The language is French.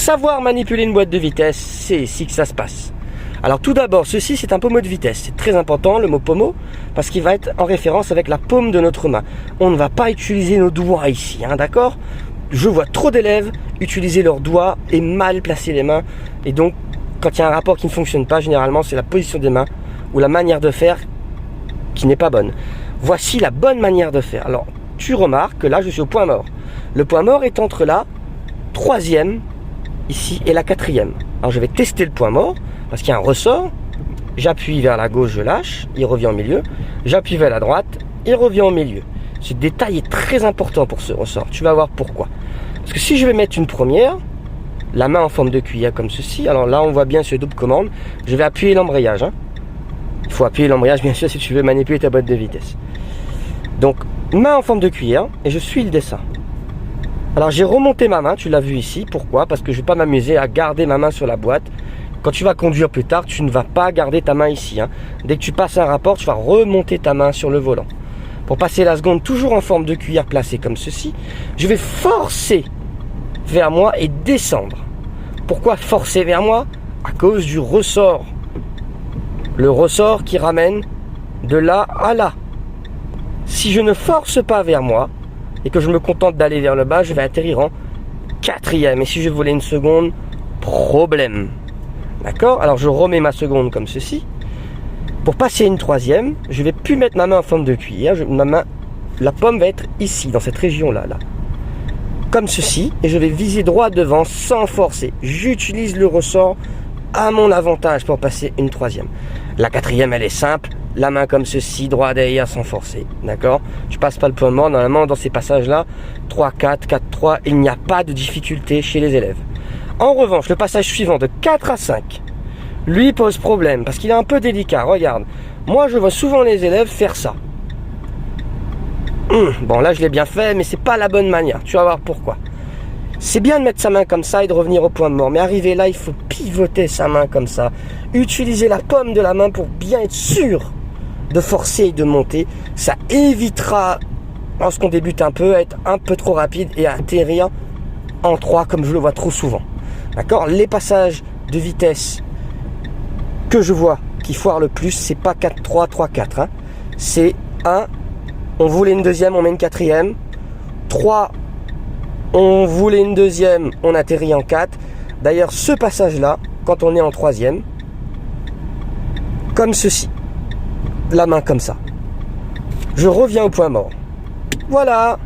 savoir manipuler une boîte de vitesse, c'est ici que ça se passe. Alors tout d'abord, ceci c'est un pommeau de vitesse. C'est très important le mot pommeau, parce qu'il va être en référence avec la paume de notre main. On ne va pas utiliser nos doigts ici, hein, d'accord? Je vois trop d'élèves utiliser leurs doigts et mal placer les mains. Et donc, quand il y a un rapport qui ne fonctionne pas, généralement c'est la position des mains ou la manière de faire qui n'est pas bonne. Voici la bonne manière de faire. Alors, tu remarques que là, je suis au point mort. Le point mort est entre la 3e, ici, et la 4e. Alors, je vais tester le point mort, parce qu'il y a un ressort. J'appuie vers la gauche, je lâche, il revient au milieu. J'appuie vers la droite, il revient au milieu. Ce détail est très important pour ce ressort. Tu vas voir pourquoi. Parce que si je vais mettre une première, la main en forme de cuillère comme ceci, alors là, on voit bien ce double commande. Je vais appuyer l'embrayage, hein. Il faut appuyer l'embrayage, bien sûr, si tu veux manipuler ta boîte de vitesse. Donc, main en forme de cuillère, et je suis le dessin. Alors, j'ai remonté ma main, tu l'as vu ici. Pourquoi? Parce que je ne vais pas m'amuser à garder ma main sur la boîte. Quand tu vas conduire plus tard, tu ne vas pas garder ta main ici, hein. Dès que tu passes un rapport, tu vas remonter ta main sur le volant. Pour passer la seconde, toujours en forme de cuillère placée comme ceci, je vais forcer vers moi et descendre. Pourquoi forcer vers moi? À cause du ressort. Le ressort qui ramène de là à là. Si je ne force pas vers moi et que je me contente d'aller vers le bas, je vais atterrir en 4e. Et si je voulais une seconde, problème. D'accord? Alors je remets ma seconde comme ceci. Pour passer une 3e, je ne vais plus mettre ma main en forme de cuillère. La pomme va être ici, dans cette région-là. Là. Comme ceci. Et je vais viser droit devant sans forcer. J'utilise le ressort à mon avantage pour passer une 3e. La 4e, elle est simple. La main comme ceci, droit derrière sans forcer. D'accord? Tu passes pas le point mort. Normalement, dans ces passages-là, 3-4, 4-3, il n'y a pas de difficulté chez les élèves. En revanche, le passage suivant de 4 à 5, lui pose problème parce qu'il est un peu délicat. Regarde, moi je vois souvent les élèves faire ça. Bon, là je l'ai bien fait, mais c'est pas la bonne manière. Tu vas voir pourquoi. C'est bien de mettre sa main comme ça et de revenir au point mort. Mais arriver là, il faut pivoter sa main comme ça. Utiliser la paume de la main pour bien être sûr de forcer et de monter. Ça évitera, lorsqu'on débute un peu, être un peu trop rapide et atterrir en 3 comme je le vois trop souvent. D'accord? Les passages de vitesse que je vois qui foirent le plus, c'est pas 4-3, 3-4. Hein. C'est 1, on voulait une deuxième, on met une 4e. 3, on voulait une deuxième, on atterrit en 4. D'ailleurs, ce passage-là, quand on est en 3e, comme ceci, la main comme ça, je reviens au point mort. Voilà.